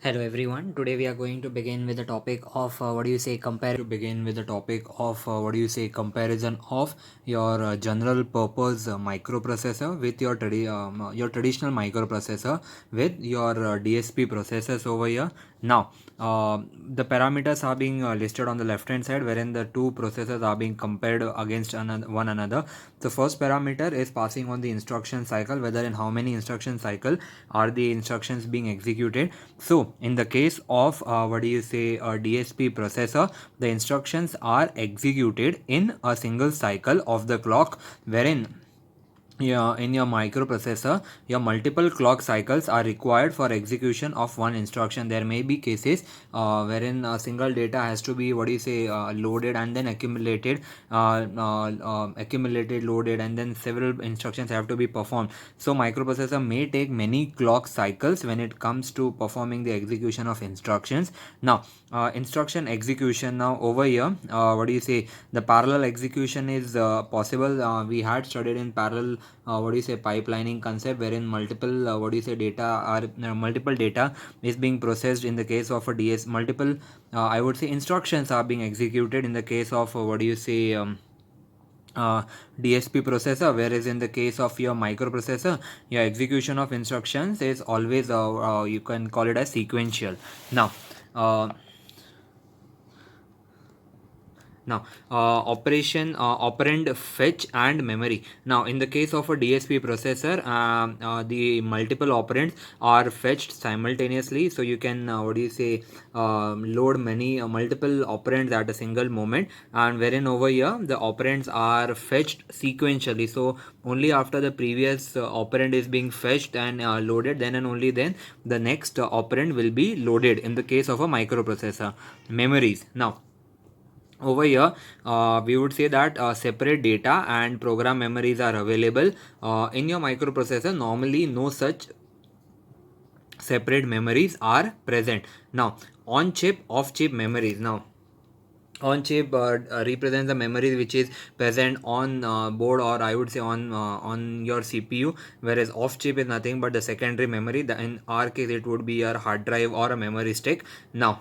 Hello everyone. Today we are going to begin with the topic of comparison of your general purpose microprocessor with your traditional microprocessor with your DSP processors over here. Now, the parameters are being listed on the left hand side, wherein the two processors are being compared against one another. The first parameter is passing on the instruction cycle, whether in how many instruction cycle are the instructions being executed. So in the case of a DSP processor, the instructions are executed in a single cycle of the clock, wherein in your microprocessor, your multiple clock cycles are required for execution of one instruction. There may be cases wherein a single data has to be loaded and then accumulated, loaded, and then several instructions have to be performed. So microprocessor may take many clock cycles when it comes to performing the execution of instructions. Now, instruction execution. Now over here, the parallel execution is possible. We had studied in parallel pipelining concept, wherein multiple data is being processed. In the case of a DS, multiple instructions are being executed in the case of DSP processor, whereas in the case of your microprocessor, your execution of instructions is always you can call it as sequential. Now, uh, operand fetch and memory. Now, in the case of a DSP processor, the multiple operands are fetched simultaneously, so you can load many multiple operands at a single moment, and wherein over here the operands are fetched sequentially. So only after the previous operand is being fetched and loaded, then and only then the next operand will be loaded. In the case of a microprocessor, memories. Now, over here, we would say that separate data and program memories are available in your microprocessor. Normally, no such separate memories are present. Now, on chip, off chip memories. Now, on chip represents the memory which is present on board, or I would say on your CPU, whereas off chip is nothing but the secondary memory. In our case, it would be your hard drive or a memory stick. Now,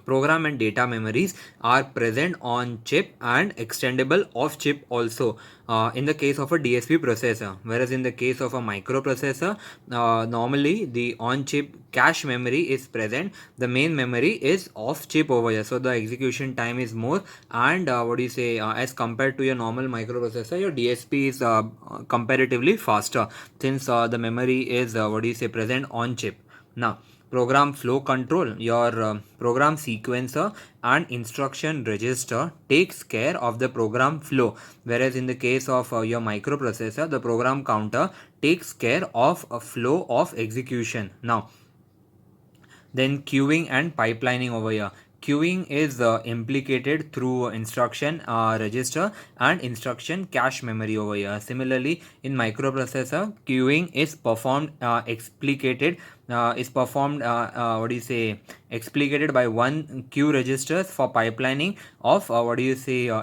program and data memories are present on chip and extendable off chip also in the case of a DSP processor, whereas in the case of a microprocessor, normally the on chip cache memory is present, the main memory is off chip over here, so the execution time is more. And as compared to your normal microprocessor, your DSP is comparatively faster, since the memory is present on chip. Now, program flow control. Your program sequencer and instruction register takes care of the program flow, whereas in the case of your microprocessor, the program counter takes care of a flow of execution. Now, then queuing and pipelining over here. Queuing is implicated through instruction register and instruction cache memory over here. Similarly, in microprocessor, queuing is performed explicated by one queue registers for pipelining of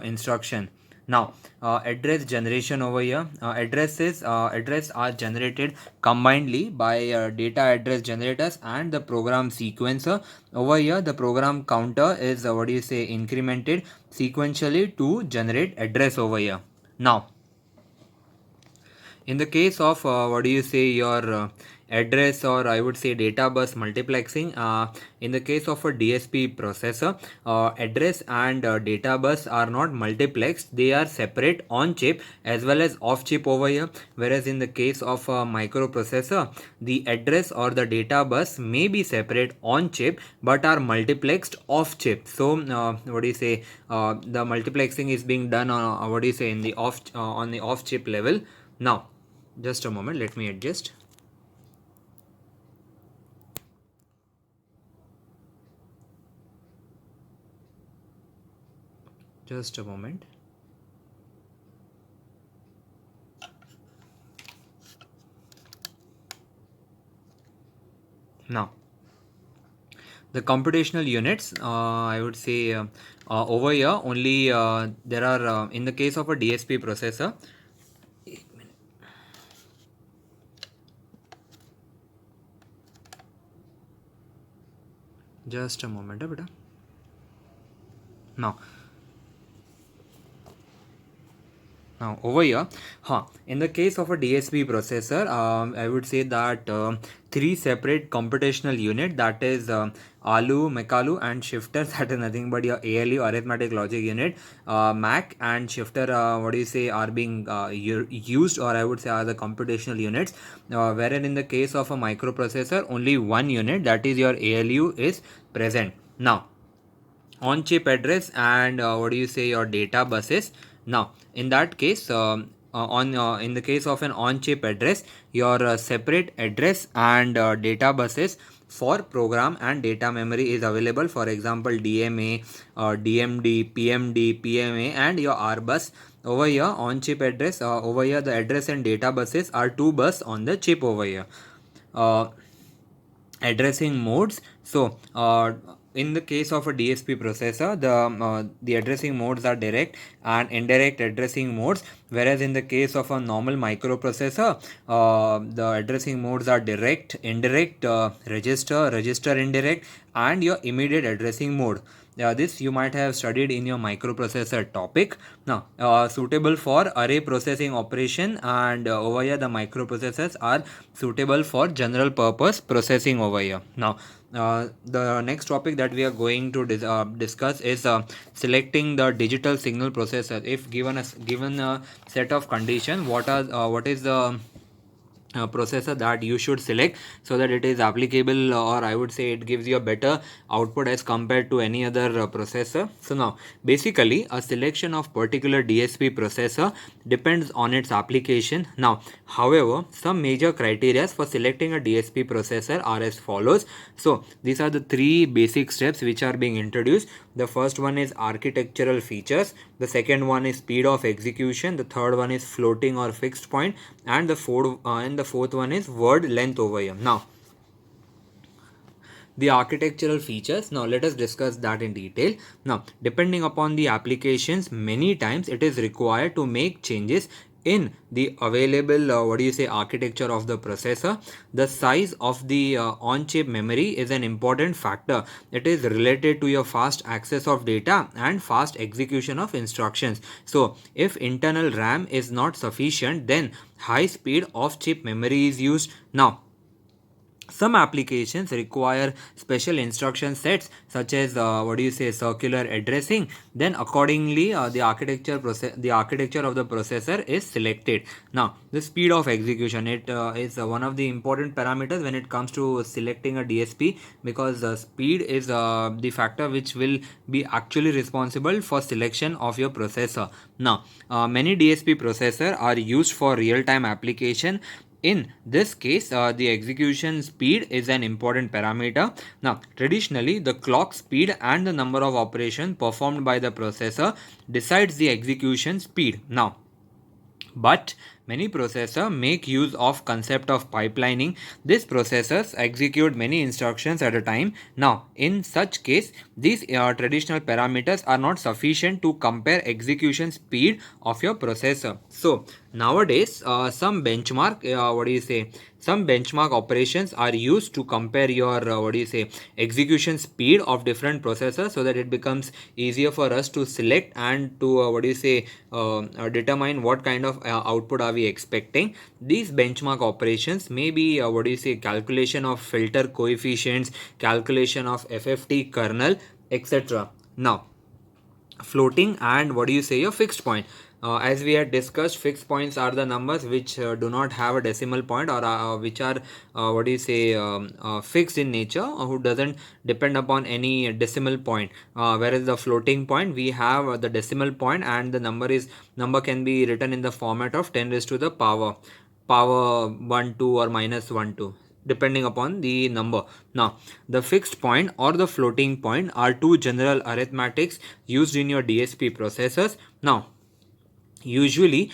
instruction. Now, address generation over here. Address are generated combinedly by data address generators and the program sequencer. Over here, the program counter is incremented sequentially to generate address over here. Now, in the case of your address, or I would say data bus multiplexing, in the case of a DSP processor, address and data bus are not multiplexed, they are separate on chip as well as off chip over here, whereas in the case of a microprocessor, the address or the data bus may be separate on chip but are multiplexed off chip. So the multiplexing is being done on in the off chip level. Now, just a moment, let me adjust. Just a moment. Now, the computational units, I would say over here only there are in the case of a DSP processor. just a moment beta. Now over here, in the case of a DSP processor, I would say that three separate computational unit, that is ALU, McALU and shifter, that is nothing but your ALU, arithmetic logic unit, MAC and shifter, are being used, or I would say are the computational units, wherein in the case of a microprocessor, only one unit, that is your ALU, is present. Now, on chip address and your data buses. Now in that case, on in the case of an on chip address, your separate address and data buses for program and data memory is available. For example, DMA, DMD, PMD, PMA and your R bus. Over here on chip address, over here the address and data buses are two bus on the chip over here. uh, Addressing modes. So in the case of a DSP processor, the addressing modes are direct and indirect addressing modes, whereas in the case of a normal microprocessor, the addressing modes are direct, indirect, register indirect and your immediate addressing mode. This you might have studied in your microprocessor topic. Now, suitable for array processing operation, and over here the microprocessors are suitable for general purpose processing over here. Now, the next topic that we are going to discuss is selecting the digital signal processor. If given a set of conditions, what is the processor that you should select so that it is applicable, or I would say it gives you a better output as compared to any other processor. So now basically a selection of particular DSP processor depends on its application. Now however, some major criteria for selecting a DSP processor are as follows. So these are the three basic steps which are being introduced. The first one is architectural features, the second one is speed of execution, the third one is floating or fixed point, and the fourth one is word length over here. Now the architectural features, now let us discuss that in detail. Now depending upon the applications, many times it is required to make changes in the available architecture of the processor. The size of the on chip memory is an important factor. It is related to your fast access of data and fast execution of instructions. So if internal RAM is not sufficient, then high speed off chip memory is used. Now some applications require special instruction sets, such as circular addressing. Then accordingly, the architecture of the processor is selected. Now the speed of execution, it is one of the important parameters when it comes to selecting a DSP, because speed is the factor which will be actually responsible for selection of your processor. Now many DSP processor are used for real time application. In this case, the execution speed is an important parameter. Now, traditionally, the clock speed and the number of operations performed by the processor decides the execution speed. Now, but many processors make use of concept of pipelining. These processors execute many instructions at a time. Now in such case, these traditional parameters are not sufficient to compare execution speed of your processor. So nowadays some benchmark operations are used to compare your execution speed of different processors, so that it becomes easier for us to select and to determine what kind of output are we expecting. These benchmark operations may be calculation of filter coefficients, calculation of FFT kernel, etc. Now floating and your fixed point. As we had discussed, fixed points are the numbers which do not have a decimal point, or which are fixed in nature, who doesn't depend upon any decimal point, whereas the floating point, we have the decimal point, and the number can be written in the format of 10 raised to the power 1 2 or minus 1 2, depending upon the number. Now the fixed point or the floating point are two general arithmetics used in your DSP processors. Now usually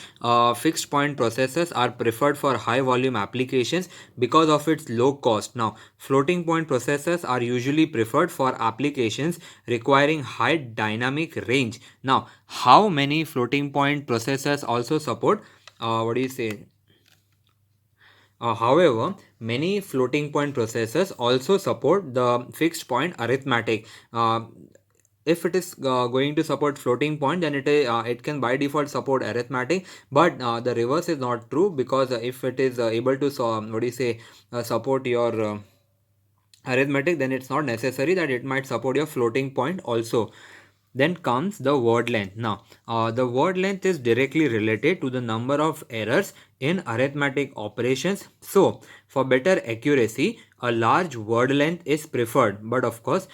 fixed point processors are preferred for high volume applications because of its low cost. Now floating point processors are usually preferred for applications requiring high dynamic range. Now how many floating point processors also support However, many floating point processors also support the fixed point arithmetic. If it is going to support floating point, then it can by default support arithmetic, but the reverse is not true, because if it is able to support your arithmetic, then it's not necessary that it might support your floating point also. Then comes the word length. Now, the word length is directly related to the number of errors in arithmetic operations. So, for better accuracy, a large word length is preferred. But of course,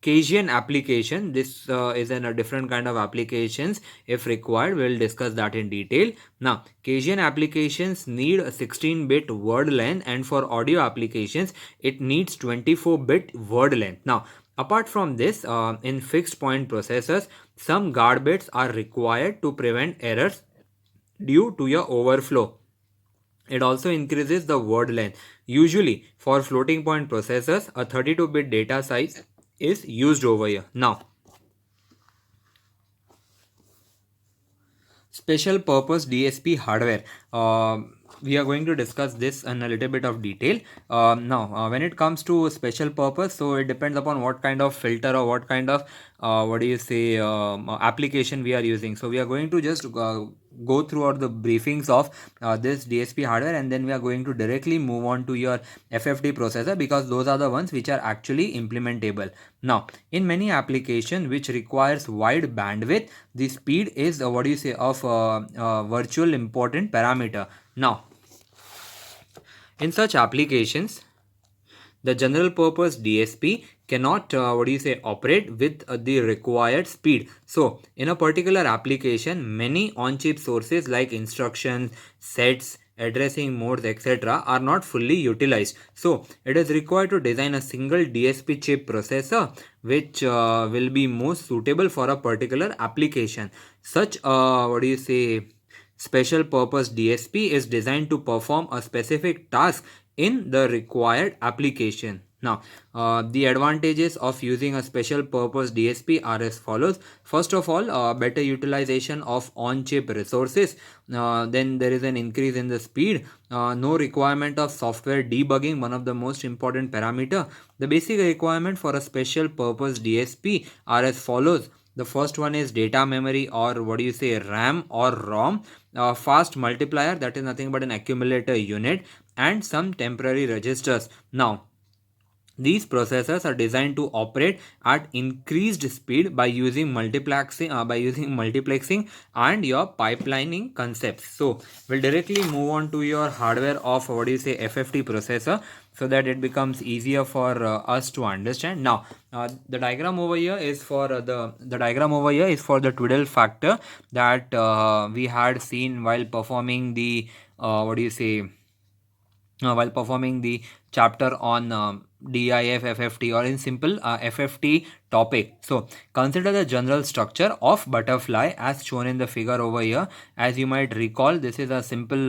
Bayesian application, this is a different kind of applications. If required, we'll discuss that in detail. Now, Bayesian applications need a 16-bit word length, and for audio applications, it needs 24-bit word length. Now, apart from this, in fixed point processors, some guard bits are required to prevent errors due to your overflow. It also increases the word length. Usually, for floating point processors, a 32-bit data size is used over here. Now, special purpose DSP hardware. We are going to discuss this in a little bit of detail. Now, when it comes to special purpose, so it depends upon what kind of filter or what kind of application we are using. So we are going to just go through all the briefings of this DSP hardware, and then we are going to directly move on to your FFT processor, because those are the ones which are actually implementable. Now, in many applications which requires wide bandwidth, the speed is of virtual important parameter. Now, in such applications, the general purpose DSP cannot operate with the required speed. So in a particular application, many on-chip sources like instructions, sets, addressing modes, etc. are not fully utilized. So it is required to design a single DSP chip processor which will be most suitable for a particular application. Such special purpose DSP is designed to perform a specific task in the required application. Now, the advantages of using a special purpose DSP are as follows. First of all, better utilization of on-chip resources. Then there is an increase in the speed. No requirement of software debugging, one of the most important parameter. The basic requirement for a special purpose DSP are as follows. The first one is data memory, or RAM or ROM, fast multiplier, that is nothing but an accumulator unit, and some temporary registers. Now, these processors are designed to operate at increased speed by using multiplexing and your pipelining concepts. So we'll directly move on to your hardware of FFT processor, so that it becomes easier for us to understand. Now, the diagram over here is for the twiddle factor that we had seen while performing the chapter on DIF FFT, or in simple FFT topic. So consider the general structure of butterfly as shown in the figure over here. As you might recall, this is a simple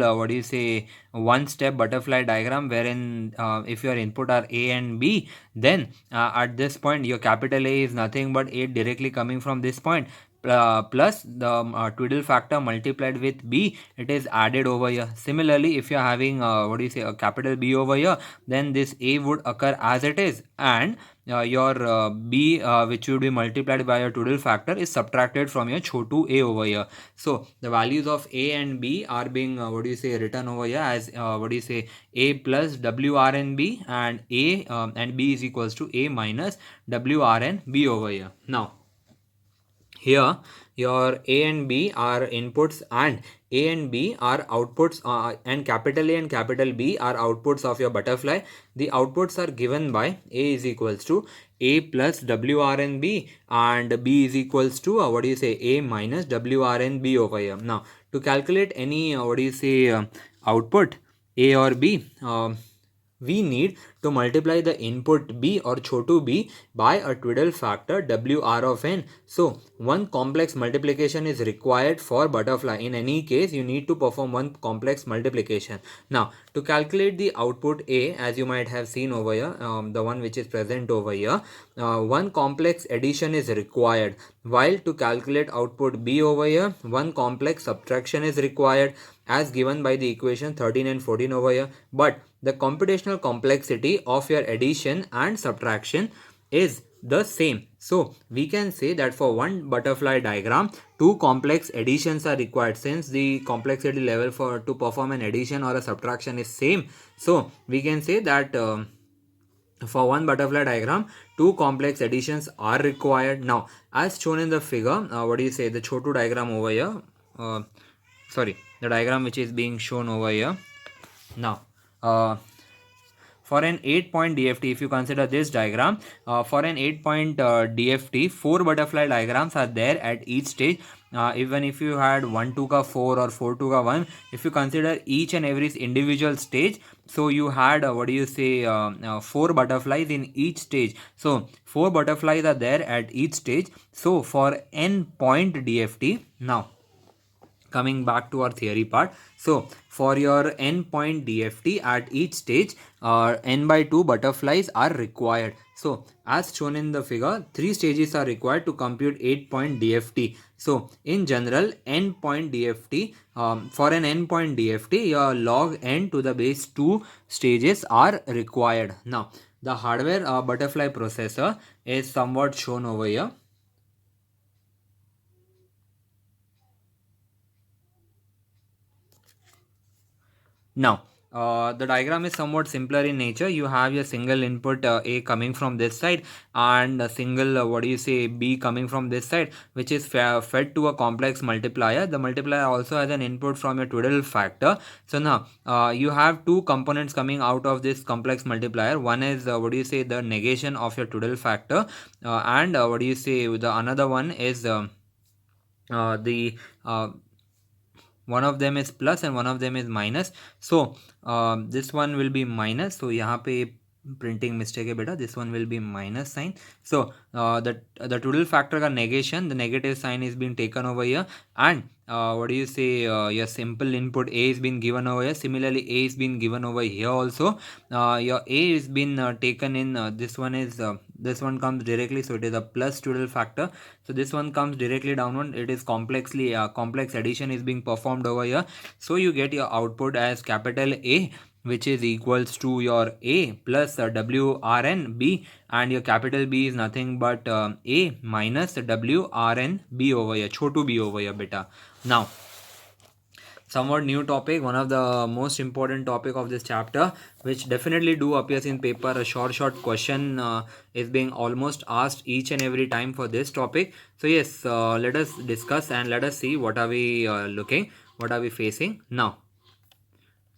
one step butterfly diagram, wherein if your input are A and B, then at this point your capital A is nothing but 8 directly coming from this point, plus the twiddle factor multiplied with B, it is added over here. Similarly, if you are having a capital B over here, then this A would occur as it is, and your B which would be multiplied by your twiddle factor is subtracted from your chotu A over here. So the values of A and B are being written over here as A plus WRNB, and A and B is equals to A minus WRNB over here. Now, here your A and B are inputs and A and B are outputs, and capital A and capital B are outputs of your butterfly. The outputs are given by A is equals to A plus WRNB, and B is equals to A minus WRNB over here. Now, to calculate any output A or B, we need to multiply the input B or chotu B by a twiddle factor WR of n. So one complex multiplication is required for butterfly. In any case, you need to perform one complex multiplication. Now, to calculate the output A, as you might have seen over here, the one which is present over here, one complex addition is required, while to calculate output B over here, one complex subtraction is required. as given by the equation 13 and 14 over here, but the computational complexity of your addition and subtraction is the same. So we can say that for one butterfly diagram, two complex additions are required. Since the complexity level for to perform an addition or a subtraction is same, so we can say that for one butterfly diagram, two complex additions are required. Now, as shown in the figure, what do you say, the Chotu diagram over here, sorry, the diagram which is being shown over here. Now, for an 8-point DFT, if you consider this diagram, for an 8-point DFT, 4 butterfly diagrams are there at each stage. Even if you had 1 to ka 4 or 4 to ka 1, if you consider each and every individual stage, so you had what do you say 4 butterflies in each stage. So 4 butterflies are there at each stage. So for n point DFT, now coming back to our theory part, so for your n point DFT at each stage, n by 2 butterflies are required. So as shown in the figure, 3 stages are required to compute 8-point DFT. So in general, n point DFT, for an n point DFT, your log n to the base 2 stages are required. Now the hardware butterfly processor is somewhat shown over here. Now, the diagram is somewhat simpler in nature. You have your single input A coming from this side, and a single what do you say B coming from this side, which is fed to a complex multiplier. The multiplier also has an input from your twiddle factor. So now you have two components coming out of this complex multiplier. One is what do you say, the negation of your twiddle factor, and what do you say, the another one is the one of them is plus and one of them is minus. So this one will be minus. So यहाँ पे printing mistake है बेटा, this one will be minus sign. So the twiddle factor का negation, the negative sign is being taken over here, and what do you say, your simple input A is being given over here. Similarly, A is being given over here also. Your A is been taken in, this one is this one comes directly, so it is a plus twiddle factor. So this one comes directly downward, it is complexly complex addition is being performed over here. So you get your output as capital A, which is equals to your A plus WRNB, and your capital B is nothing but A minus WRNB over here, chotu B over here beta. Now somewhat new topic, one of the most important topic of this chapter, which definitely do appears in paper. A short question is being almost asked each and every time for this topic. So yes, let us discuss and let us see what are we looking, what are we facing now.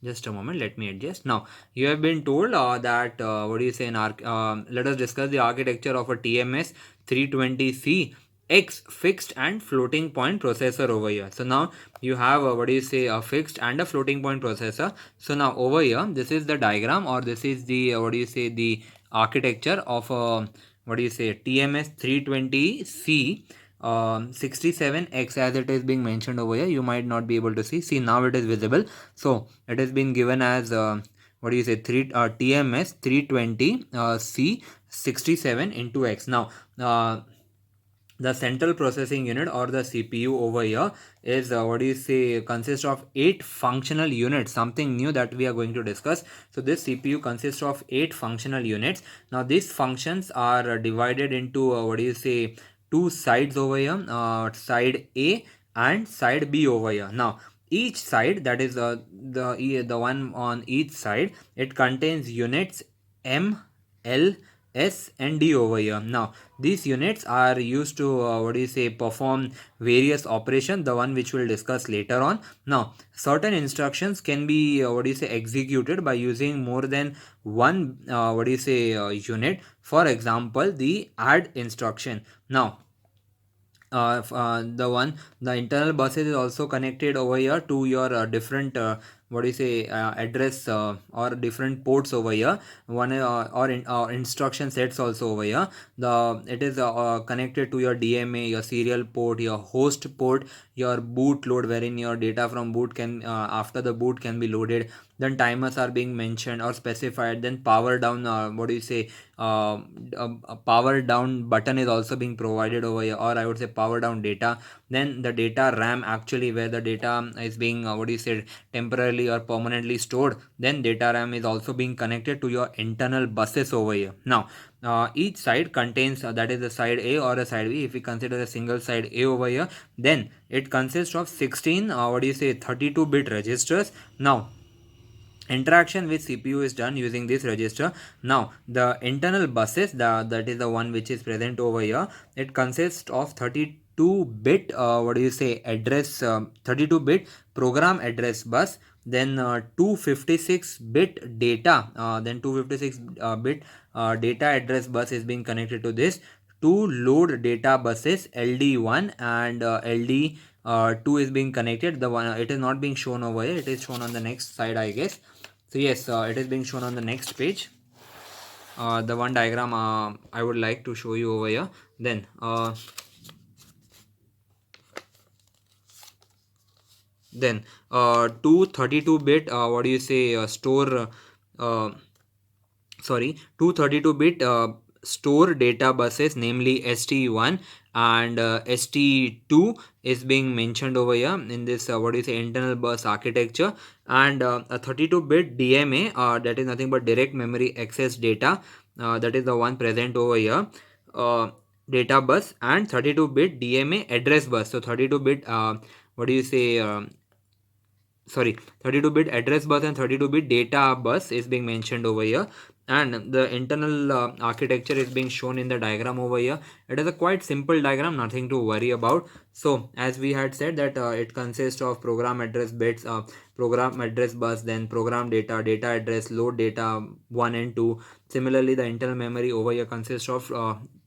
Just a moment, let me adjust. Now you have been told that what do you say in let us discuss the architecture of a TMS 320C X fixed and floating point processor over here. So now you have what do you say, a fixed and a floating point processor. So now over here, this is the diagram, or this is the what do you say, the architecture of a what do you say, TMS 320C 67X, as it is being mentioned over here. You might not be able to see now it is visible. So it has been given as what do you say, TMS 320 C 67 into X. Now the central processing unit, or the CPU over here, is what do you say, consists of 8 functional units, something new that we are going to discuss. So this CPU consists of 8 functional units. Now these functions are divided into what do you say, two sides over here, side A and side B over here. Now each side, that is the one on each side, it contains units M, L, S and D over here. Now these units are used to what do you say, perform various operations, the one which we'll discuss later on. Now certain instructions can be what do you say, executed by using more than one what do you say, unit. For example, the add instruction. Now the internal buses is also connected over here to your different what do you say, address or different ports over here. One or instruction sets also over here. It is connected to your DMA, your serial port, your host port, your boot load, wherein your data from boot can after the boot can be loaded. Then timers are being mentioned or specified. Then power down what do you say, a power down button is also being provided over here, or I would say power down data. then the data RAM, actually where the data is being temporarily or permanently stored, then data RAM is also being connected to your internal buses over here. Now each side contains that is a side A or a side B. If we consider a single side A over here, then it consists of 16 32-bit registers. Now interaction with CPU is done using this register. Now the internal buses, that is the one which is present over here, it consists of 32-bit address, 32-bit program address bus, then 256-bit data, then 256-bit data address bus is being connected to this. Two load data buses, LD1 and LD2 is being connected. The one, it is not being shown over here, it is shown on the next side, I guess. So yes, it is being shown on the next page. The one diagram I would like to show you over here. Then two 32-bit store two 32-bit store data buses, namely ST1 and ST2 is being mentioned over here in this internal bus architecture, and a 32-bit DMA, that is nothing but direct memory access data, that is the one present over here, data bus, and 32-bit DMA address bus. So 32-bit 32-bit address bus and 32-bit data bus is being mentioned over here, and the internal architecture is being shown in the diagram over here. It is a quite simple diagram, nothing to worry about. So as we had said that it consists of program address bits, program address bus, then program data, data address, load data 1 and 2. Similarly, the internal memory over here consists of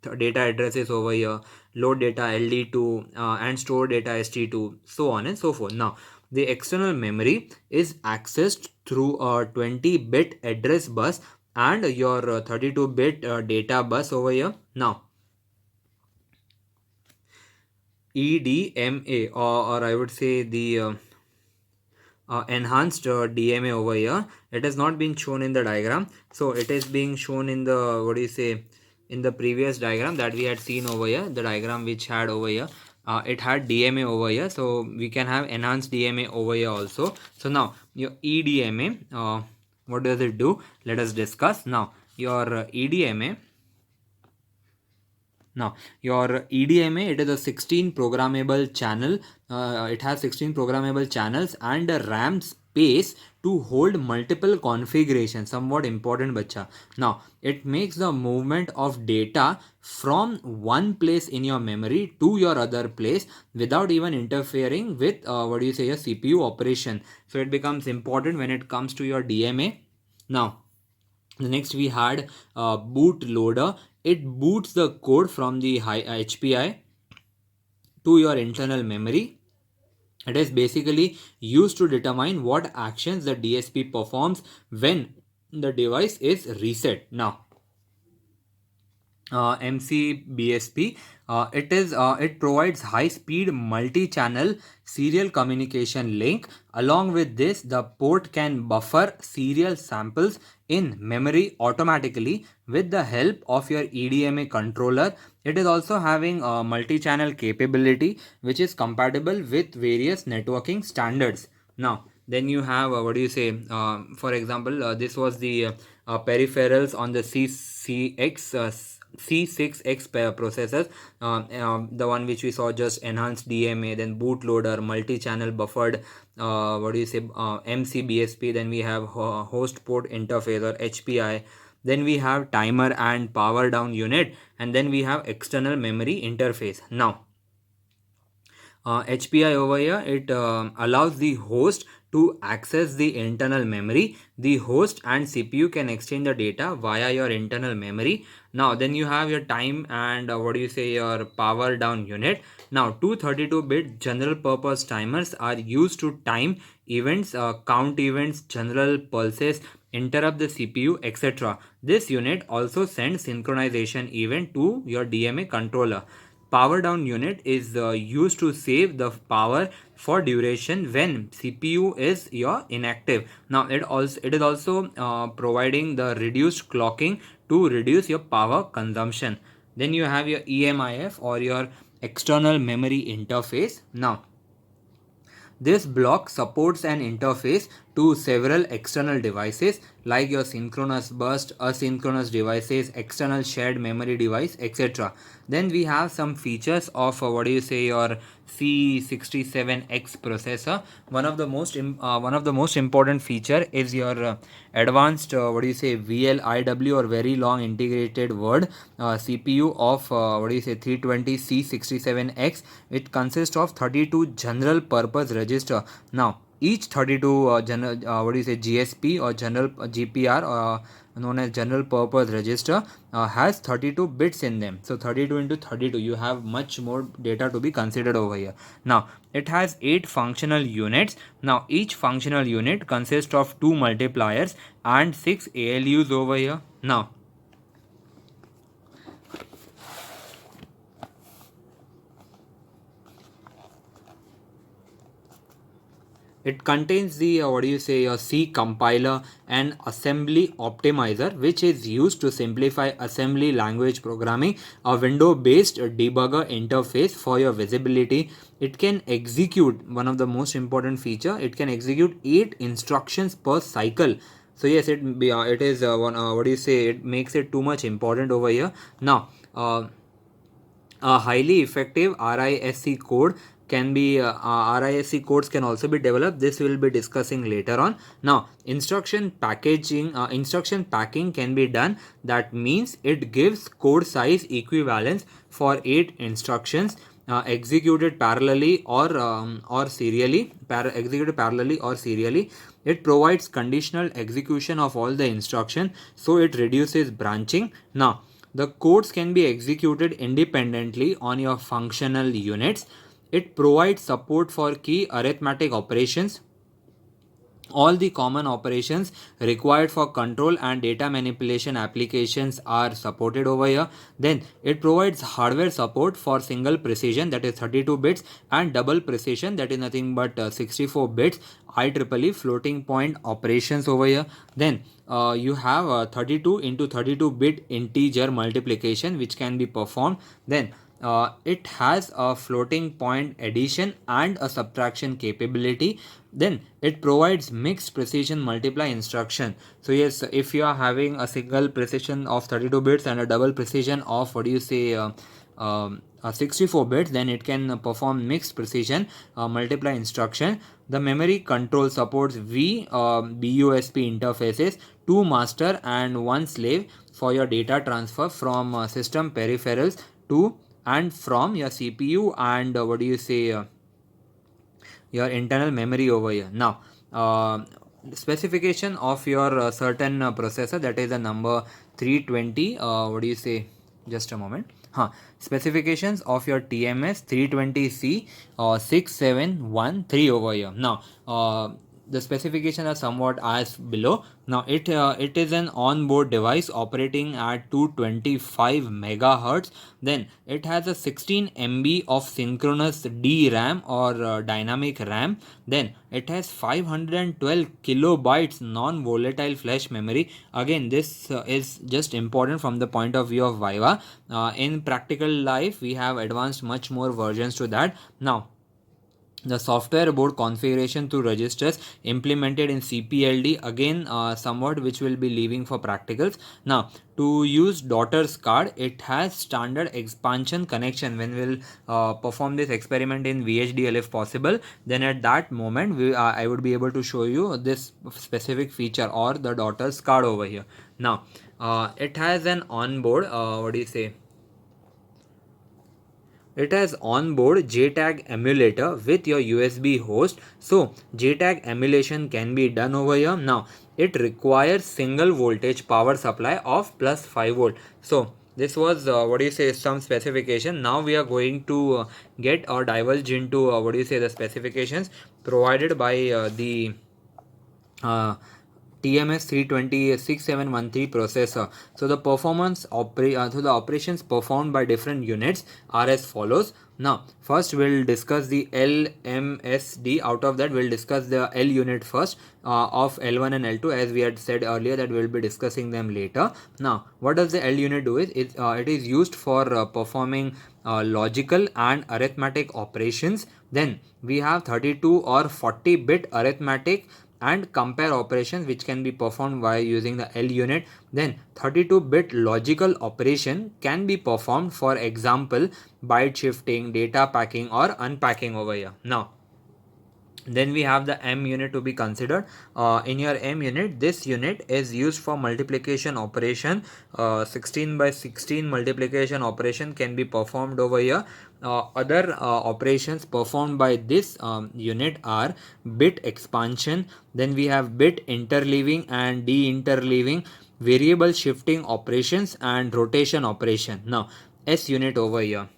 data addresses over here, load data LD2, and store data ST2, so on and so forth. Now the external memory is accessed through a 20-bit address bus and your 32-bit data bus over here. Now EDMA, or I would say the enhanced DMA over here, it has not been shown in the diagram. So it is being shown in the in the previous diagram that we had seen over here, the diagram which had over here. It had DMA over here, so we can have enhanced DMA over here also. So now your EDMA, what does it do? Let us discuss. Now your EDMA, it is a 16 programmable channel. It has 16 programmable channels and a RAM space to hold multiple configurations. Somewhat important, bacha. Now it makes the movement of data from one place in your memory to your other place without even interfering with your CPU operation. So it becomes important when it comes to your DMA. Now next we had bootloader. It boots the code from the HPI to your internal memory. It is basically used to determine what actions the DSP performs when the device is reset. Now MCBSP, it provides high-speed multi-channel serial communication link. Along with this, the port can buffer serial samples in memory automatically with the help of your EDMA controller. It is also having a multi-channel capability which is compatible with various networking standards. Now then you have for example, this was the peripherals on the C6X processors, the one which we saw, just enhanced DMA, then bootloader, multi-channel buffered MCBSP, then we have host port interface or HPI, then we have timer and power down unit, and then we have external memory interface. Now HPI over here, it allows the host to access the internal memory. The host and CPU can exchange the data via your internal memory. Now then you have your time and your power down unit. Now two 32-bit general purpose timers are used to time events, count events, general pulses, interrupt the CPU, etc. This unit also sends synchronization event to your DMA controller. Power down unit is used to save the power for duration when CPU is inactive. Now it is also providing the reduced clocking to reduce your power consumption. Then you have your EMIF, or your external memory interface. Now, this block supports an interface to several external devices like your synchronous bus, asynchronous devices, external shared memory device, etc. Then we have some features of your C67X processor. One of the most important feature is your advanced VLIW, or very long integrated word CPU of 320C67X. It consists of 32 general purpose register. Now each 32 GSP or general GPR, known as general purpose register, has 32 bits in them. So 32 into 32, you have much more data to be considered over here. Now it has 8 functional units. Now each functional unit consists of 2 multipliers and 6 ALUs over here. Now it contains the C compiler and assembly optimizer, which is used to simplify assembly language programming, a window based debugger interface for your visibility. It can execute, one of the most important feature, it can execute 8 instructions per cycle. So yes, it is it makes it too much important over here. Now a highly effective RISC code can be RISC codes can also be developed. This we will be discussing later on. Now instruction packing can be done. That means it gives code size equivalence for 8 instructions executed parallelly or serially. Executed parallelly or serially. It provides conditional execution of all the instruction, so it reduces branching. Now the codes can be executed independently on your functional units. It provides support for key arithmetic operations. All the common operations required for control and data manipulation applications are supported over here. Then it provides hardware support for single precision, that is 32 bits, and double precision, that is nothing but 64 bits IEEE floating point operations over here. Then you have 32 into 32 bit integer multiplication which can be performed. Then it has a floating point addition and a subtraction capability. Then it provides mixed precision multiply instruction. So yes, if you are having a single precision of 32 bits and a double precision of 64 bits, then it can perform mixed precision multiply instruction. The memory control supports BUSP interfaces, 2 master and 1 slave for your data transfer from system peripherals to and from your CPU and your internal memory over here. Now specification of your certain processor, that is a number 320 just a moment. Specifications of your TMS 320C 6713 over here. Now the specifications are somewhat as below. Now it is an onboard device operating at 225 megahertz. Then it has a 16 MB of synchronous DRAM or dynamic RAM. Then it has 512 kilobytes non-volatile flash memory. Again, this is just important from the point of view of Viva. In practical life, we have advanced much more versions to that. Now the software board configuration to registers implemented in CPLD, again somewhat which will be leaving for practicals. Now to use daughter's card, it has standard expansion connection. When we'll perform this experiment in VHDL if possible, then at that moment I would be able to show you this specific feature or the daughter's card over here. Now it has an onboard it has onboard JTAG emulator with your USB host. So JTAG emulation can be done over here. Now it requires single voltage power supply of plus 5 volt. So this was some specification. Now we are going to get or divulge into the specifications provided by the TMS 320 processor. So the so the operations performed by different units are as follows. Now, first we'll discuss the LMSD. Out of that, we'll discuss the L unit first of L1 and L2, as we had said earlier that we'll be discussing them later. Now, what does the L unit do? It is used for performing logical and arithmetic operations. Then we have 32 or 40-bit arithmetic and compare operations which can be performed by using the L unit. Then 32-bit logical operation can be performed, for example, byte shifting, data packing or unpacking over here. Now, then we have the M unit to be considered. In your M unit, this unit is used for multiplication operation. 16 by 16 multiplication operation can be performed over here. Other operations performed by this unit are bit expansion, then we have bit interleaving and de-interleaving, variable shifting operations and rotation operation. Now, S unit over here.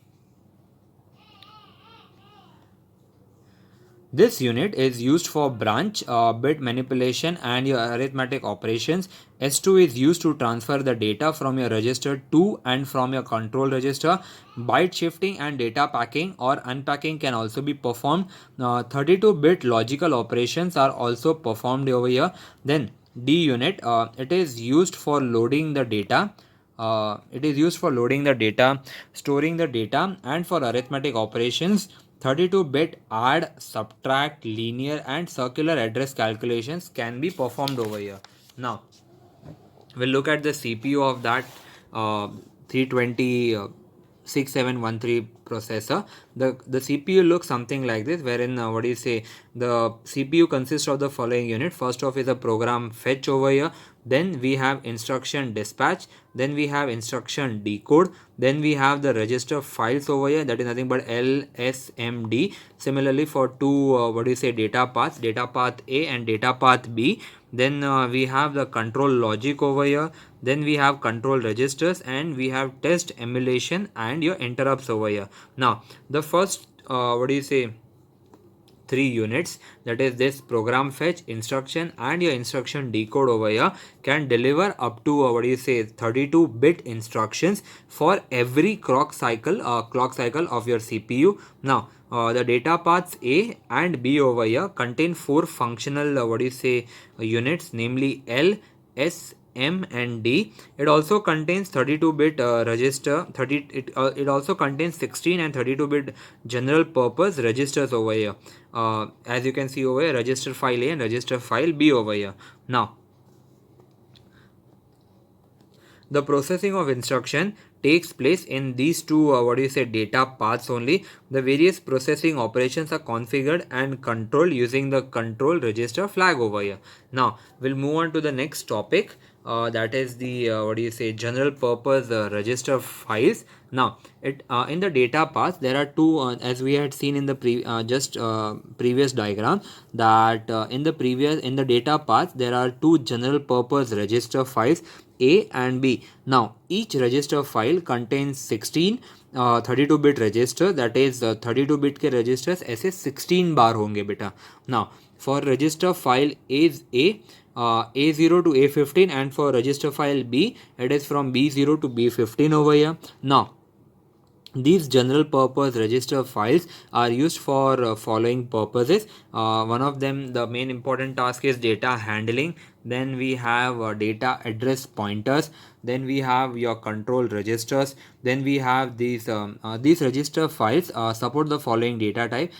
This unit is used for branch, bit manipulation and your arithmetic operations. S2 is used to transfer the data from your register to and from your control register. Byte shifting and data packing or unpacking can also be performed. 32-bit logical operations are also performed over here. Then D unit, it is used for loading the data. Storing the data, and for arithmetic operations. 32-bit add, subtract, linear and circular address calculations can be performed over here. Now, we'll look at the CPU of that 320 6713 processor. The CPU looks something like this, wherein the CPU consists of the following unit. First off is a program fetch over here. Then we have instruction dispatch. Then we have instruction decode. Then we have the register files over here, that is nothing but LSMD. Similarly for two data paths, data path A and data path B. Then we have the control logic over here. Then we have control registers and we have test, emulation and your interrupts over here. Now, the first three units, that is this program fetch, instruction and your instruction decode over here, can deliver up to 32-bit instructions for every clock cycle of your CPU. Now, the data paths A and B over here contain four functional units, namely L, S, M and D. It also contains 32-bit register. It also contains 16 and 32-bit general purpose registers over here. As you can see over here, register file A and register file B over here. Now, the processing of instruction takes place in these two data paths only. The various processing operations are configured and controlled using the control register flag over here. Now, we'll move on to the next topic. That is the general purpose register files. Now, in the data paths there are two, as we had seen in the previous diagram, that in the data paths there are two general purpose register files, A and B. Now, each register file contains 16 32-bit register, that is 32-bit के registers ऐसे 16 बार होंगे बेटा. Now, for register file is A0 to A15, and for register file B, it is from B0 to B15 over here. Now, these general purpose register files are used for following purposes. One of them, the main important task, is data handling. Then we have data address pointers. Then we have your control registers. Then we have these register files support the following data type.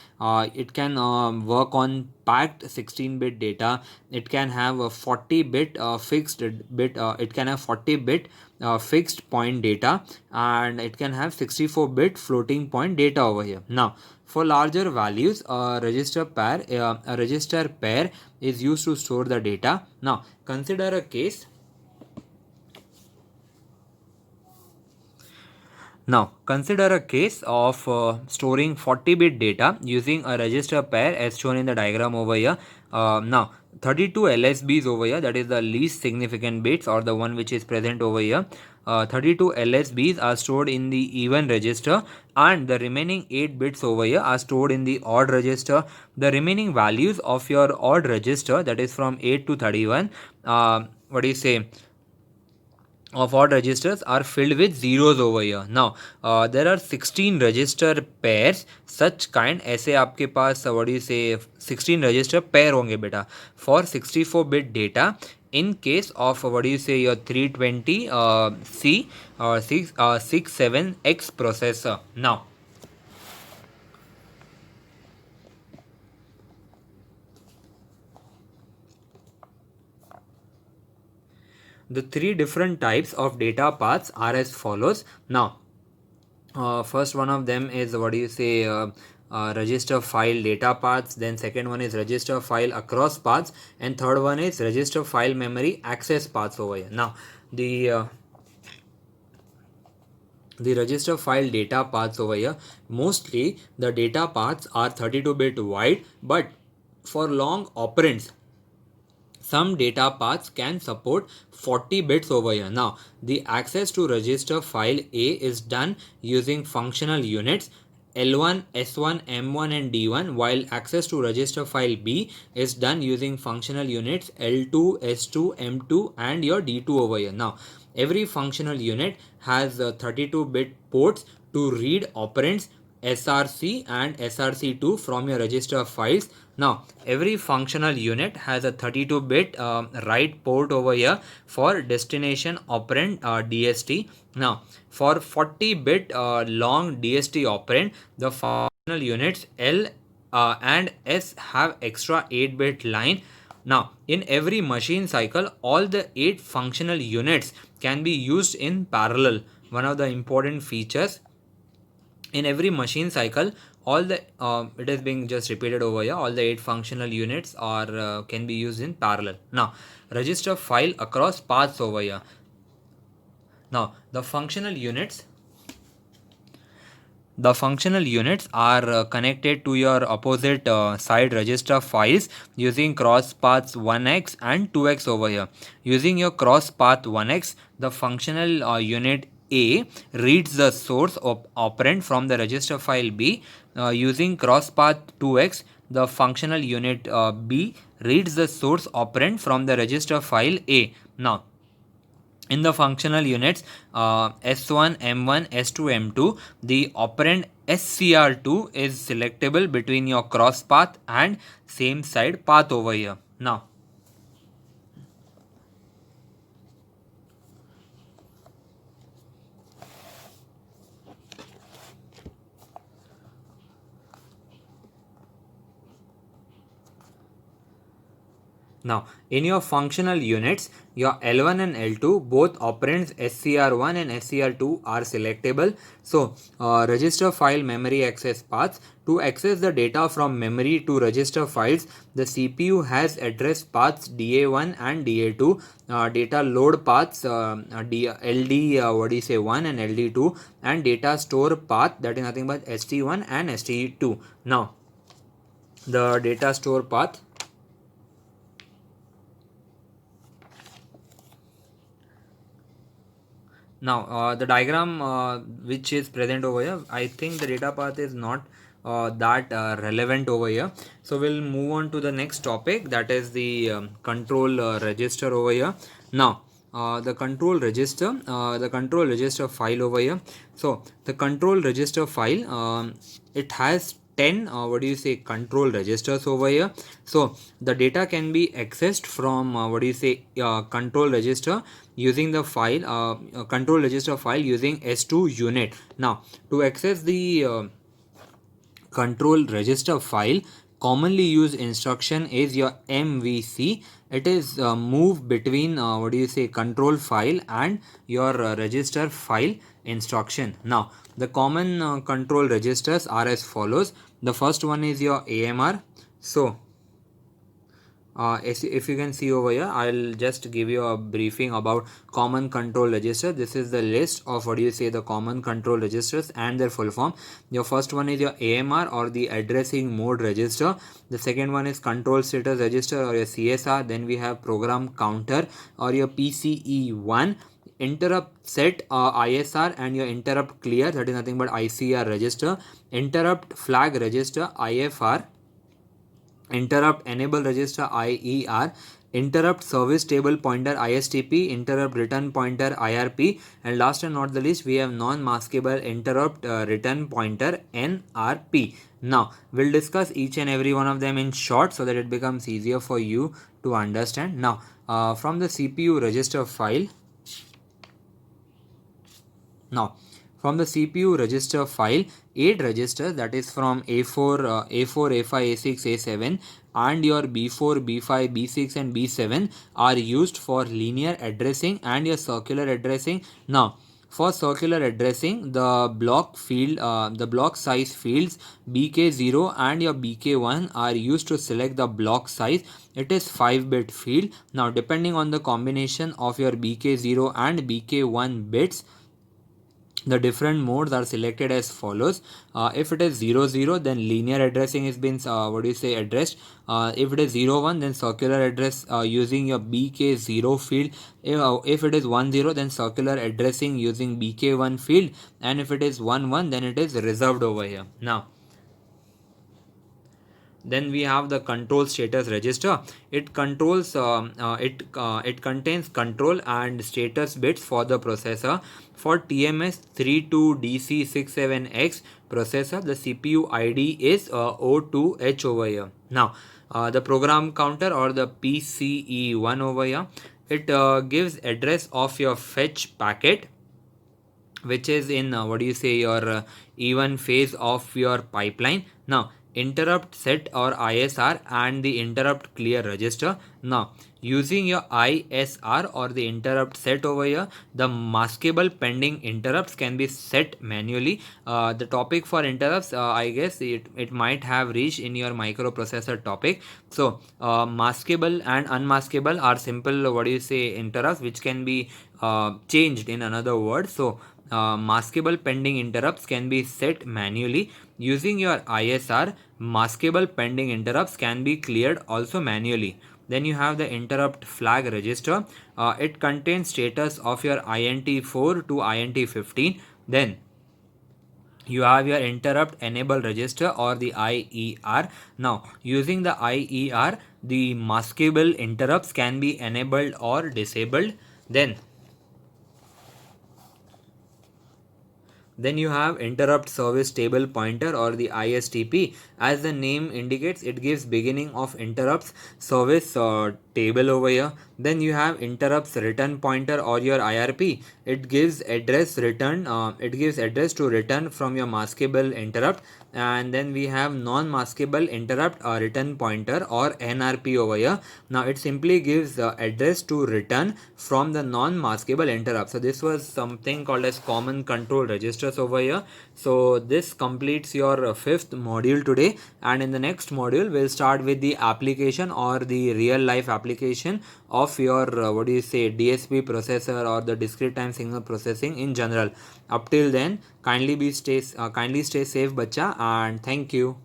It can work on packed 16-bit data. It can have a 40-bit fixed bit. It can have 40-bit fixed point data, and it can have 64-bit floating point data over here. Now, for larger values, a register pair is used to store the data. Now, consider a case. Now, consider a case of storing 40-bit data using a register pair as shown in the diagram over here. Now, 32 LSBs over here, that is the least significant bits, or the one which is present over here. 32 LSBs are stored in the even register, and the remaining 8 bits over here are stored in the odd register. The remaining values of your odd register, that is from 8 to 31, what do you say, of odd registers are filled with zeros over here. Now there are 16 register pairs such kind. ऐसे आपके पास what do you say 16 register pair होंगे बेटा for 64 bit data in case of what do you say your 320 C 67X processor. Now the three different types of data paths are as follows. Now first one of them is what do you say register file data paths, then second one is register file across paths, and third one is register file memory access paths over here. Now the register file data paths over here, mostly the data paths are 32-bit wide, but for long operands some data paths can support 40 bits over here. Now the access to register file A is done using functional units L1, S1, M1 and D1, while access to register file B is done using functional units L2, S2, M2 and your D2 over here. Now every functional unit has 32-bit ports to read operands SRC and SRC2 from your register files. Now every functional unit has a 32-bit write port over here for destination operand DST. Now for 40-bit long DST operand, the functional units L and S have extra 8-bit line. Now in every machine cycle all the 8 functional units can be used in parallel. One of the important features in every machine cycle, all the it is being just repeated over here, all the 8 functional units are can be used in parallel. Now register file across paths over here. Now the functional units are connected to your opposite side register files using cross paths 1x and 2x over here. Using your cross path 1x, the functional unit A reads the source operand from the register file B. Using cross path 2x, the functional unit B reads the source operand from the register file A. Now in the functional units S1, M1, S2, M2, the operand SCR2 is selectable between your cross path and same side path over here. Now in your functional units, your L1 and L2, both operands SCR1 and SCR2 are selectable. So register file memory access paths. To access the data from memory to register files, the CPU has address paths DA1 and DA2, data load paths LD 1 and LD2, and data store path, that is nothing but ST1 and ST2. Now the data store path, now the diagram which is present over here, I think the data path is not that relevant over here. So we'll move on to the next topic, that is the control register over here. Now the control register file over here. So the control register file, it has 10 control registers over here. So the data can be accessed from control register using the file control register file using S2 unit. Now to access the control register file, commonly used instruction is your MVC. It is move between control file and your register file instruction. Now the common control registers are as follows. The first one is your AMR. So if you can see over here, I'll just give you a briefing about common control register. This is the list of the common control registers and their full form. Your first one is your AMR, or the addressing mode register. The second one is control status register, or your CSR. Then we have program counter, or your PCE1. Interrupt set ISR, and your interrupt clear, that is nothing but ICR register. Interrupt flag register IFR. Interrupt enable register IER, interrupt service table pointer ISTP, interrupt return pointer IRP, and last and not the least, we have non-maskable interrupt return pointer NRP. Now, we'll discuss each and every one of them in short so that it becomes easier for you to understand. Now, from the CPU register file, now, from the CPU register file, 8 registers, that is from A4, A4, A5, A6, A7 and your B4, B5, B6 and B7 are used for linear addressing and your circular addressing. Now, for circular addressing, the block size fields BK0 and your BK1 are used to select the block size. It is 5-bit field. Now, depending on the combination of your BK0 and BK1 bits, the different modes are selected as follows. If it is 00, then linear addressing is been addressed. If it is 01, then circular address using your BK0 field. If it is 10, then circular addressing using BK1 field, and if it is 11, then it is reserved over here. Now, then we have the control status register. It controls it contains control and status bits for the processor. For TMS32DC67X processor, the CPU ID is O2H over here. Now, the program counter or the PCE1 over here, it gives address of your fetch packet, which is in your even phase of your pipeline. Now, interrupt set or ISR and the interrupt clear register. Now, using your ISR or the interrupt set over here, the maskable pending interrupts can be set manually. The topic for interrupts, I guess it might have reached in your microprocessor topic. So, maskable and unmaskable are simple interrupts which can be changed in another word. So, maskable pending interrupts can be set manually. Using your ISR, maskable pending interrupts can be cleared also manually. Then you have the interrupt flag register. It contains status of your INT4 to INT15. Then you have your interrupt enable register or the IER. Now, using the IER, the maskable interrupts can be enabled or disabled. Then you have interrupt service table pointer or the ISTP. As the name indicates, it gives beginning of interrupts service table over here. Then you have interrupts return pointer or your IRP. It gives address return. It gives address to return from your maskable interrupt. And then we have non-maskable interrupt return pointer or NRP over here. Now, it simply gives address to return from the non-maskable interrupt. So this was something called as common control registers over here. So this completes your fifth module today, and in the next module we'll start with the application or the real life application of your DSP processor or the discrete time signal processing in general. Up till then, kindly stay safe, bacha, and thank you.